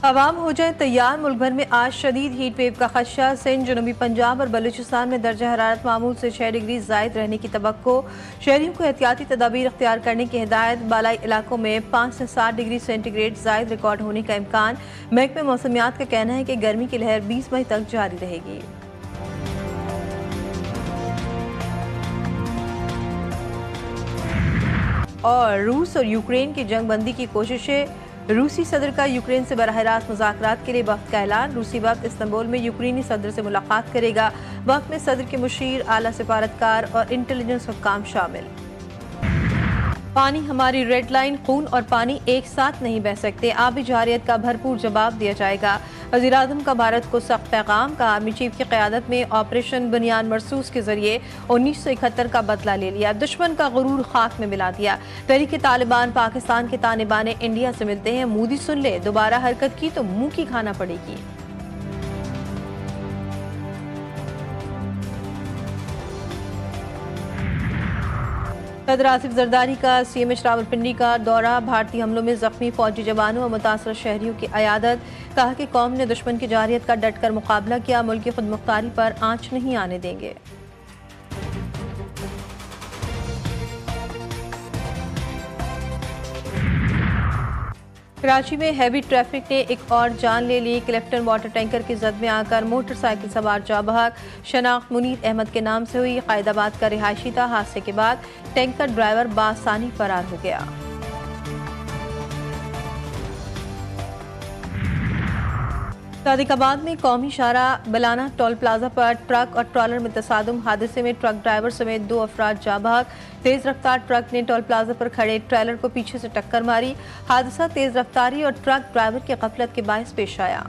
अवाम हो जाए तैयार। मुल्क भर में आज शदीद हीट वेव का खदशा। सिंध, जनूबी पंजाब और बलूचिस्तान में दर्जा हरारत मामूल से 6 डिग्री जायद रहने की तवक्को। शहरियों को एहतियाती तदाबीर इख्तियार करने की हिदायत। बालाई इलाकों में 5 से 7 डिग्री सेंटीग्रेड जायद रिकॉर्ड होने का इम्कान। महकमे मौसमियात का कहना है कि गर्मी की लहर 20 मई तक जारी रहेगी। और रूस और यूक्रेन की जंग बंदी की कोशिशें। रूसी सदर का यूक्रेन से बराह रास्त मुज़ाकरात के लिए वक्त का ऐलान। रूसी वक्त इस्तांबुल में यूक्रेनी सदर से मुलाकात करेगा। वक्त में सदर के मुशीर, आला सिफारतकार और इंटेलिजेंस हुक्काम शामिल। पानी हमारी रेड लाइन। खून और पानी एक साथ नहीं बह सकते। आबी जारियत का भरपूर जवाब दिया जाएगा। वज़ीर-ए-आज़म का भारत को सख्त पैगाम। का आर्मी चीफ की क़यादत में ऑपरेशन बुनियान मरसूस के जरिए 1971 का बदला ले लिया। दुश्मन का गुरूर खाक में मिला दिया। तहरीक तालिबान पाकिस्तान के तालिबान इंडिया से मिलते हैं। मोदी सुन ले, दोबारा हरकत की तो मुंह की खाना पड़ेगी। सदर आसिफ जरदारी का CMH रावलपिंडी का दौरा। भारतीय हमलों में जख्मी फौजी जवानों और मुतासर शहरियों की अयादत। कहा कि कौम ने दुश्मन की जारियत का डटकर मुकाबला किया। मुल्क की खुदमुख्तारी पर आंच नहीं आने देंगे। कराची में हैवी ट्रैफिक ने एक और जान ले ली। क्लिफ्टन वाटर टैंकर की जद में आकर मोटरसाइकिल सवार जा बहक। शनाख्त मुनीर अहमद के नाम से हुई। कायदाबाद का रिहायशी था। हादसे के बाद टैंकर ड्राइवर बासानी फरार हो गया। सादिकाबाद में कौमी शाहरा बलाना टोल प्लाजा पर ट्रक और ट्रॉलर में तसादुम। हादसे में ट्रक ड्राइवर समेत 2 अफराद जा बहक। तेज रफ्तार ट्रक ने टोल प्लाजा पर खड़े ट्रेलर को पीछे से टक्कर मारी। हादसा तेज रफ्तारी और ट्रक ड्राइवर की गफलत के बायस पेश आया।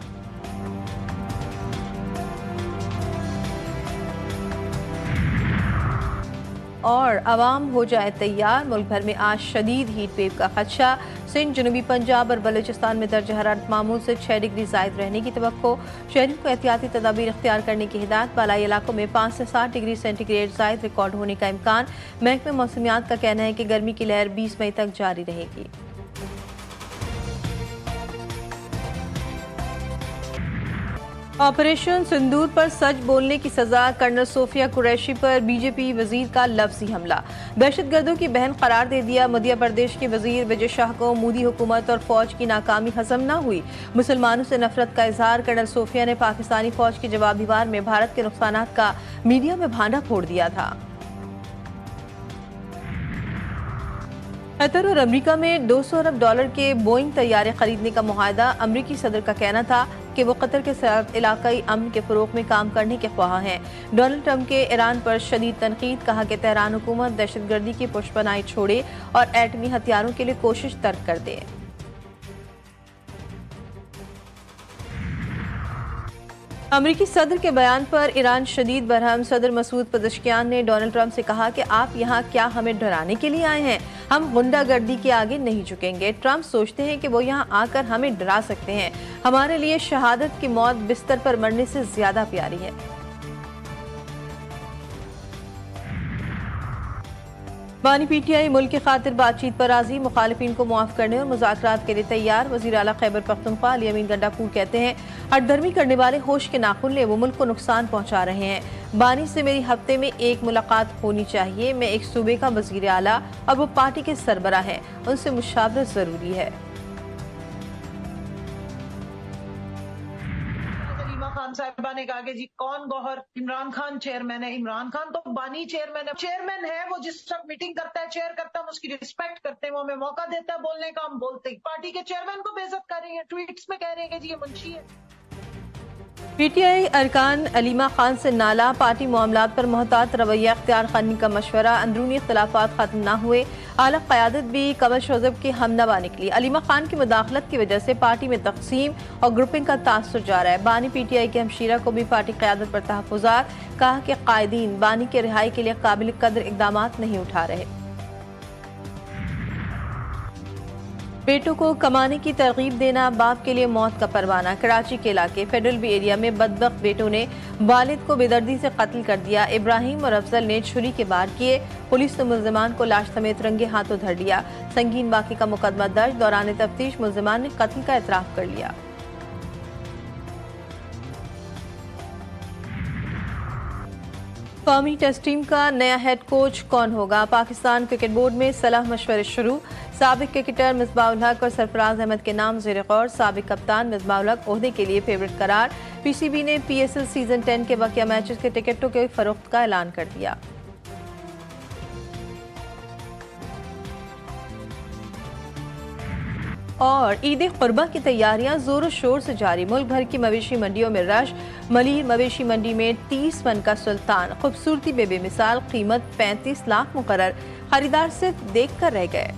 और अवाम हो जाए तैयार। मुल्क भर में आज शदीद हीट वेव का खदशा। सिंध, जनूबी पंजाब और बलूचिस्तान में दर्जा हरारत मामूल से 6 डिग्री जायद रहने की तवक्को। शहरियों को एहतियाती तदाबीर इख्तियार करने की हिदायत। बालाई इलाकों में 5 से 7 डिग्री सेंटीग्रेड जायद रिकॉर्ड होने का इम्कान। महकमे मौसमियात का कहना है कि गर्मी की लहर 20 मई तक जारी रहेगी। ऑपरेशन सिंदूर पर सच बोलने की सजा। कर्नल सोफिया कुरैशी पर बीजेपी वजीर का लफ्जी हमला। दहशतगर्दों की बहन करार दे दिया। मध्य प्रदेश के वजीर विजय शाह को मोदी हुकूमत और फौज की नाकामी हजम न हुई। मुसलमानों से नफरत का इजहार। कर्नल सोफिया ने पाकिस्तानी फौज के जवाबी वार में भारत के नुकसानात का मीडिया में भांडा फोड़ दिया था। कतर और अमेरिका में $200 अरब के बोइंग तैयारे खरीदने का मुआहदा। अमेरिकी सदर का कहना था कि वो कतर के साथ इलाकाई अमन के फरोग में काम करने के ख्वाह हैं। डोनाल्ड ट्रंप के ईरान पर शदीद तनकीद। कहा कि तेहरान हुकूमत दहशतगर्दी की पुष्पनाई छोड़े और एटमी हथियारों के लिए कोशिश तर्क कर दे। अमेरिकी सदर के बयान पर ईरान शदीद बरहम। सदर मसूद पज़ेश्कियान ने डोनाल्ड ट्रंप से कहा कि आप यहाँ क्या हमें डराने के लिए आए हैं? हम गुंडागर्दी के आगे नहीं झुकेंगे। ट्रंप सोचते हैं कि वो यहाँ आकर हमें डरा सकते हैं। हमारे लिए शहादत की मौत बिस्तर पर मरने से ज्यादा प्यारी है। बानी PTI मुल्क की खातिर बातचीत पर राजी। मुखालिफिन को मुआफ करने और मुज़ाकरात के लिए तैयार। वज़ीर आला खैबर पख्तूनख्वा अली अमीन गंडापुर कहते हैं हठधर्मी करने वाले होश के नाखून ले, वो मुल्क को नुकसान पहुंचा रहे हैं। बानी से मेरी हफ्ते में एक मुलाकात होनी चाहिए। मैं एक सूबे का वज़ीर आला और वो पार्टी के सरबरा हैं, उनसे मुशावरत जरूरी है। खान साहिबा ने कहा कि जी कौन गौहर? इमरान खान चेयरमैन है। इमरान खान तो बानी चेयरमैन है। चेयरमैन है वो, जिस वक्त मीटिंग करता है, चेयर करता है, हम उसकी रिस्पेक्ट करते हैं। वो हमें मौका देता है बोलने का, हम बोलते हैं। पार्टी के चेयरमैन को बेइज्जत कर रही है, ट्वीट्स में कह रहे हैं कि जी ये मुंशी है। PTI अरकान अलीमा खान से नाला। पार्टी मामलात पर मोहतात रवैया अख्तियार करने का मशवरा। अंदरूनी इख्तलाफात खत्म न हुए। आला क़यादत भी कमर शोज़ब की हमनवा निकली। अलीमा खान की मुदाखलत की वजह से पार्टी में तक़सीम और ग्रुपिंग का तासुर जा रहा है। बानी PTI के हमशीरा को भी पार्टी क़यादत पर तहफ़्फ़ुज़ात। कहा कि कायदीन बानी के रिहाई के लिए काबिल कदर इक़दामात नहीं उठा रहे। बेटों को कमाने की तरगीब देना बाप के लिए मौत का परवाना। कराची के इलाके फेडरल बी एरिया में बदबख्त बेटों ने वालिद को बेदर्दी से कत्ल कर दिया। इब्राहिम और अफजल ने छुरी के वार किए। पुलिस ने मुल्जिमान को लाश समेत रंगे हाथों धर लिया। संगीन बाकी का मुकदमा दर्ज। दौरान तफ्तीश मुल्जिमान ने कत्ल का एतराफ़ कर लिया। कौमी टेस्ट टीम का नया हेड कोच कौन होगा? पाकिस्तान क्रिकेट बोर्ड में सलाह मशवरे शुरू। साबिक क्रिकेटर मिसबाह-उल हक और सरफराज अहमद के नाम ज़ेर गौर। साबिक कप्तान मिसबाह-उल हक ओहदे के लिए फेवरेट करार। पीसीबी ने पीएसएल सीजन 10 के बकिया मैचेस के टिकटों के फरोख्त का ऐलान कर दिया। और ईद कुर्बा की तैयारियां जोरों शोर से जारी। मुल्क भर की मवेशी मंडियों में रश। मलिर मवेशी मंडी में 30 मन का सुल्तान, खूबसूरती बेमिसाल, कीमत 35 लाख मुकर्रर। खरीदार सिर्फ देख कर रह गए।